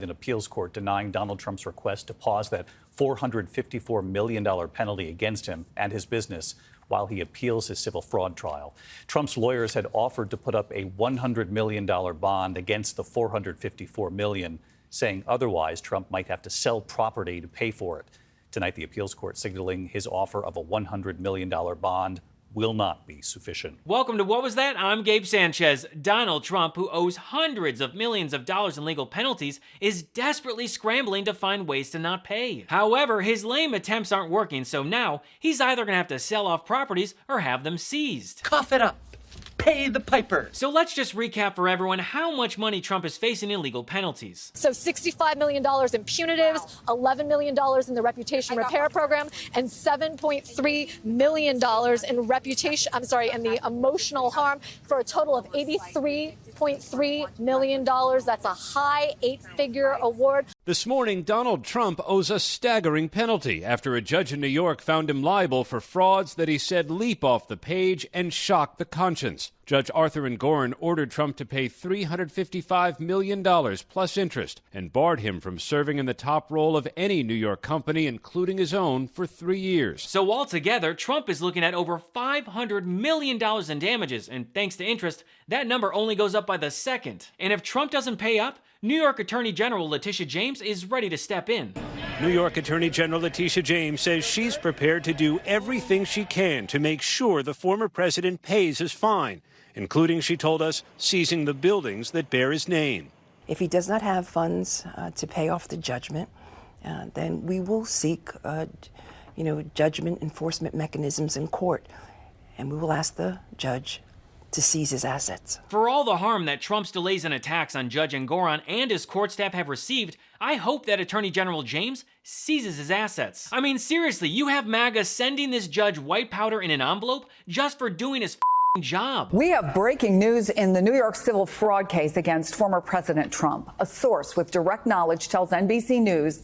An appeals court denying Donald Trump's request to pause that $454 million penalty against him and his business while he appeals his civil fraud trial. Trump's lawyers had offered to put up a $100 million bond against the $454 million, saying otherwise Trump might have to sell property to pay for it. Tonight, the appeals court signaling his offer of a $100 million bond will not be sufficient. Welcome to What Was That? I'm Gabe Sanchez. Donald Trump, who owes hundreds of millions of dollars in legal penalties, is desperately scrambling to find ways to not pay. However, his lame attempts aren't working, so now he's either going to have to sell off properties or have them seized. Cough it up. Pay the piper. So let's just recap for everyone how much money Trump is facing in legal penalties. So $65 million in punitives, $11 million in the reputation repair program, and $7.3 million in in the emotional harm, for a total of $83.3 million. That's a high 8-figure award. This morning, Donald Trump owes a staggering penalty after a judge in New York found him liable for frauds that he said leap off the page and shock the conscience. Judge Arthur Engoron ordered Trump to pay $355 million plus interest and barred him from serving in the top role of any New York company, including his own, for 3 years. So altogether, Trump is looking at over $500 million in damages, and thanks to interest, that number only goes up by the second. And if Trump doesn't pay up, New York Attorney General Letitia James is ready to step in. New York Attorney General Letitia James says she's prepared to do everything she can to make sure the former president pays his fine, including, she told us, seizing the buildings that bear his name. If he does not have funds to pay off the judgment, then we will seek, judgment enforcement mechanisms in court, and we will ask the judge to seize his assets. For all the harm that Trump's delays and attacks on Judge Engoron and his court staff have received, I hope that Attorney General James seizes his assets. I mean, seriously, you have MAGA sending this judge white powder in an envelope just for doing his job. We have breaking news in the New York civil fraud case against former President Trump. A source with direct knowledge tells NBC News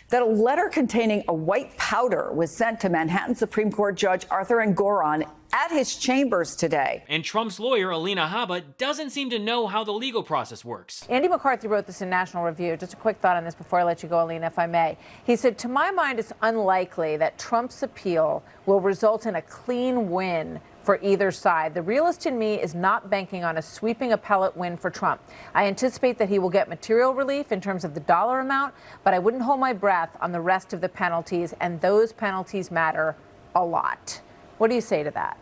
that a letter containing a white powder was sent to Manhattan Supreme Court Judge Arthur Engoron at his chambers today. And Trump's lawyer, Alina Habba, doesn't seem to know how the legal process works. Andy McCarthy wrote this in National Review. Just a quick thought on this before I let you go, Alina, if I may. He said, to my mind, it's unlikely that Trump's appeal will result in a clean win for either side. The realist in me is not banking on a sweeping appellate win for Trump. I anticipate that he will get material relief in terms of the dollar amount, but I wouldn't hold my breath on the rest of the penalties, and those penalties matter a lot. What do you say to that?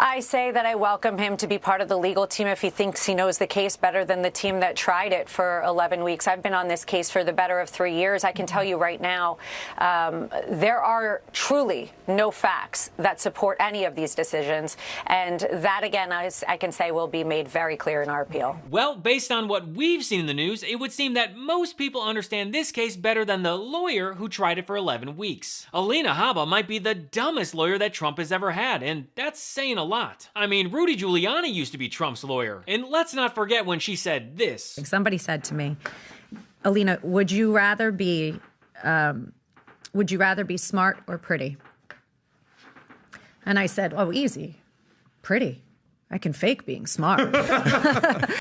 I say that I welcome him to be part of the legal team if he thinks he knows the case better than the team that tried it for 11 weeks. I've been on this case for the better of 3 years. I can tell you right now, there are truly no facts that support any of these decisions. And that, again, I can say will be made very clear in our appeal. Well, based on what we've seen in the news, it would seem that most people understand this case better than the lawyer who tried it for 11 weeks. Alina Habba might be the dumbest lawyer that Trump has ever had, and that's saying a lot. I mean, Rudy Giuliani used to be Trump's lawyer. And let's not forget when she said this. Somebody said to me, Alina, would you rather be smart or pretty? And I said, oh, easy. Pretty. I can fake being smart.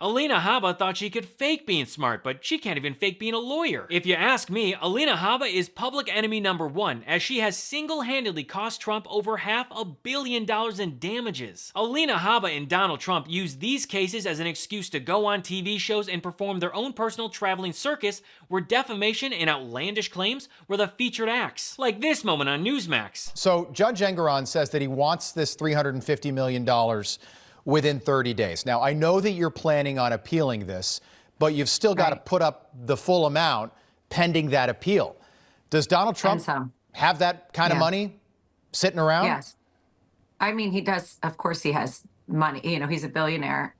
Alina Habba thought she could fake being smart, but she can't even fake being a lawyer. If you ask me, Alina Habba is public enemy #1, as she has single-handedly cost Trump over $500 million in damages. Alina Habba and Donald Trump used these cases as an excuse to go on TV shows and perform their own personal traveling circus, where defamation and outlandish claims were the featured acts. Like this moment on Newsmax. So Judge Engoron says that he wants this $350 million within 30 days. Now, I know that you're planning on appealing this, but you've still got to put up the full amount pending that appeal. Does Donald Trump have that kind of money sitting around? Yes. I mean, he does. Of course, he has money. You know, he's a billionaire.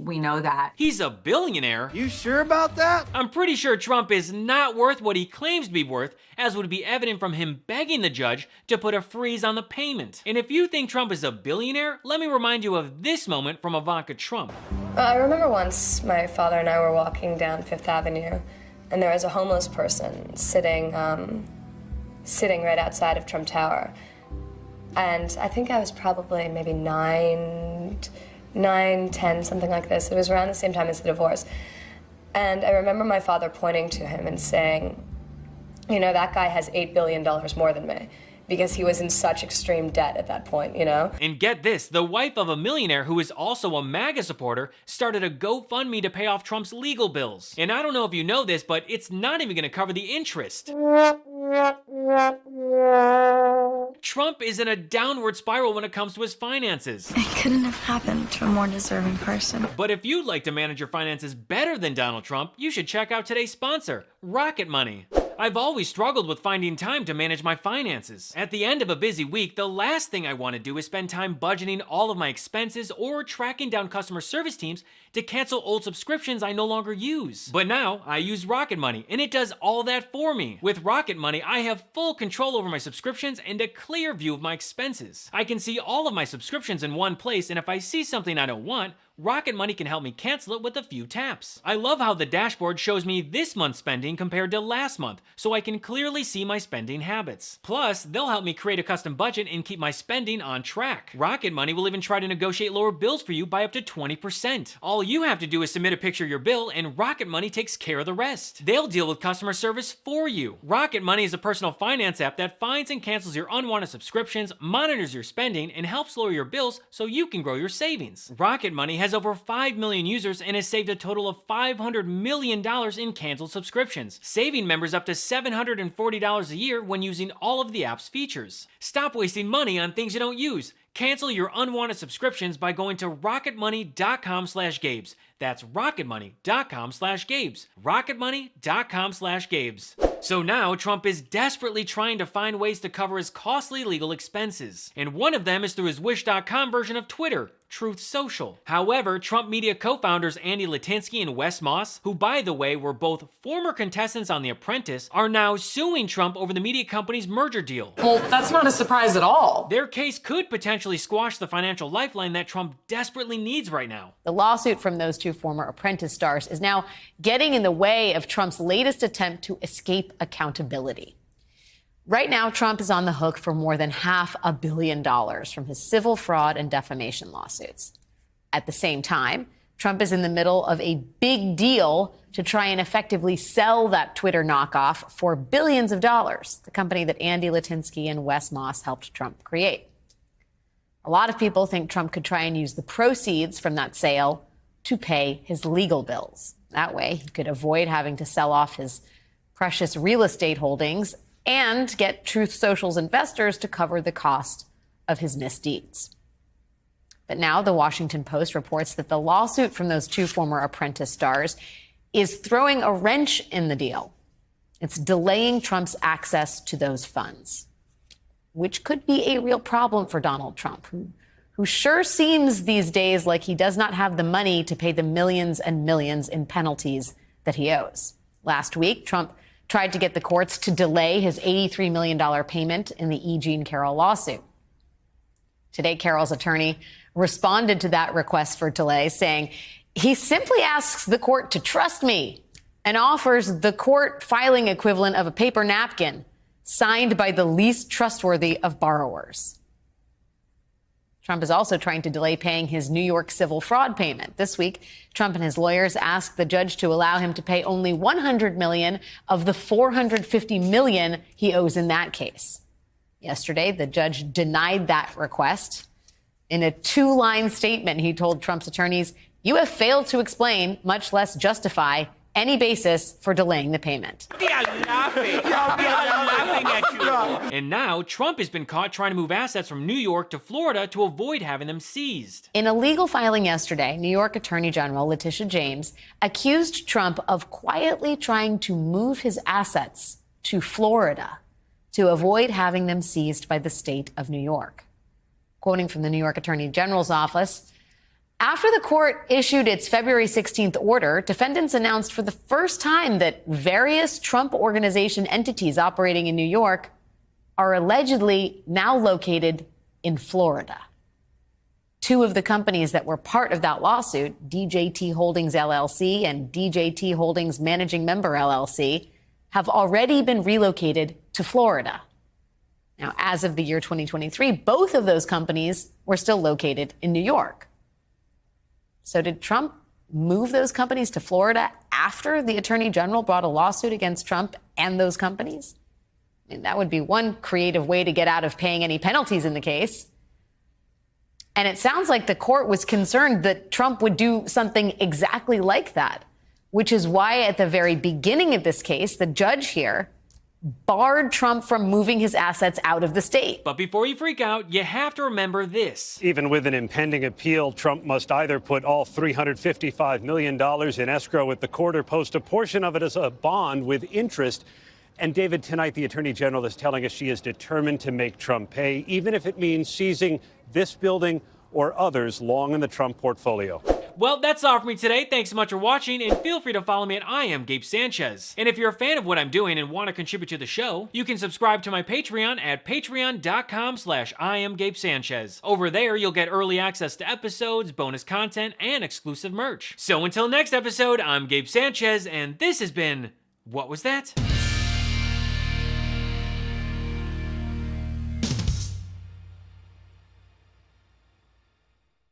We know that. He's a billionaire? You sure about that? I'm pretty sure Trump is not worth what he claims to be worth, as would be evident from him begging the judge to put a freeze on the payment. And if you think Trump is a billionaire, let me remind you of this moment from Ivanka Trump. I remember once my father and I were walking down Fifth Avenue, and there was a homeless person sitting right outside of Trump Tower. And I think I was probably maybe 9, 10, something like this. It was around the same time as the divorce. And I remember my father pointing to him and saying, you know, that guy has $8 billion more than me, because he was in such extreme debt at that point, you know? And get this, the wife of a millionaire who is also a MAGA supporter started a GoFundMe to pay off Trump's legal bills. And I don't know if you know this, but it's not even gonna cover the interest. Trump is in a downward spiral when it comes to his finances. It couldn't have happened to a more deserving person. But if you'd like to manage your finances better than Donald Trump, you should check out today's sponsor, Rocket Money. I've always struggled with finding time to manage my finances. At the end of a busy week, the last thing I want to do is spend time budgeting all of my expenses or tracking down customer service teams to cancel old subscriptions I no longer use. But now, I use Rocket Money, and it does all that for me. With Rocket Money, I have full control over my subscriptions and a clear view of my expenses. I can see all of my subscriptions in one place, and if I see something I don't want, Rocket Money can help me cancel it with a few taps. I love how the dashboard shows me this month's spending compared to last month, so I can clearly see my spending habits. Plus, they'll help me create a custom budget and keep my spending on track. Rocket Money will even try to negotiate lower bills for you by up to 20%. All you have to do is submit a picture of your bill, and Rocket Money takes care of the rest. They'll deal with customer service for you. Rocket Money is a personal finance app that finds and cancels your unwanted subscriptions, monitors your spending, and helps lower your bills so you can grow your savings. Rocket Money has over 5 million users and has saved a total of $500 million in canceled subscriptions, saving members up to $740 a year when using all of the app's features. Stop wasting money on things you don't use. Cancel your unwanted subscriptions by going to rocketmoney.com/Gabes. That's rocketmoney.com/Gabes. rocketmoney.com/Gabes. So now Trump is desperately trying to find ways to cover his costly legal expenses. And one of them is through his Wish.com version of Twitter, Truth Social. However, Trump Media co-founders Andy Litinsky and Wes Moss, who by the way were both former contestants on The Apprentice, are now suing Trump over the media company's merger deal. Well, that's not a surprise at all. Their case could potentially squash the financial lifeline that Trump desperately needs right now. The lawsuit from those two former Apprentice stars is now getting in the way of Trump's latest attempt to escape accountability. Right now, Trump is on the hook for more than $500 million from his civil fraud and defamation lawsuits. At the same time, Trump is in the middle of a big deal to try and effectively sell that Twitter knockoff for billions of dollars, the company that Andy Litinsky and Wes Moss helped Trump create. A lot of people think Trump could try and use the proceeds from that sale to pay his legal bills. That way, he could avoid having to sell off his precious real estate holdings and get Truth Social's investors to cover the cost of his misdeeds. But now the Washington Post reports that the lawsuit from those two former Apprentice stars is throwing a wrench in the deal. It's delaying Trump's access to those funds, which could be a real problem for Donald Trump, who sure seems these days like he does not have the money to pay the millions and millions in penalties that he owes. Last week, Trump tried to get the courts to delay his $83 million payment in the E. Jean Carroll lawsuit. Today, Carroll's attorney responded to that request for delay, saying he simply asks the court to trust me and offers the court filing equivalent of a paper napkin signed by the least trustworthy of borrowers. Trump is also trying to delay paying his New York civil fraud payment. This week, Trump and his lawyers asked the judge to allow him to pay only $100 million of the $450 million he owes in that case. Yesterday, the judge denied that request. In a 2-line statement, he told Trump's attorneys, "You have failed to explain, much less justify, any basis for delaying the payment." We are laughing. We are laughing at you. And now Trump has been caught trying to move assets from New York to Florida to avoid having them seized. In a legal filing yesterday, New York Attorney General Letitia James accused Trump of quietly trying to move his assets to Florida to avoid having them seized by the state of New York. Quoting from the New York Attorney General's office, after the court issued its February 16th order, defendants announced for the first time that various Trump Organization entities operating in New York are allegedly now located in Florida. Two of the companies that were part of that lawsuit, DJT Holdings LLC and DJT Holdings Managing Member LLC, have already been relocated to Florida. Now, as of the year 2023, both of those companies were still located in New York. So did Trump move those companies to Florida after the attorney general brought a lawsuit against Trump and those companies? I mean, that would be one creative way to get out of paying any penalties in the case. And it sounds like the court was concerned that Trump would do something exactly like that, which is why at the very beginning of this case, the judge here barred Trump from moving his assets out of the state. But before you freak out, you have to remember this. Even with an impending appeal, Trump must either put all $355 million in escrow with the court or post a portion of it as a bond with interest. And David, tonight the Attorney General is telling us she is determined to make Trump pay, even if it means seizing this building or others long in the Trump portfolio. Well, that's all for me today. Thanks so much for watching, and feel free to follow me at I Am Gabe Sanchez. And if you're a fan of what I'm doing and want to contribute to the show, you can subscribe to my Patreon at patreon.com/IamGabeSanchez. Over there, you'll get early access to episodes, bonus content, and exclusive merch. So until next episode, I'm Gabe Sanchez, and this has been What Was That?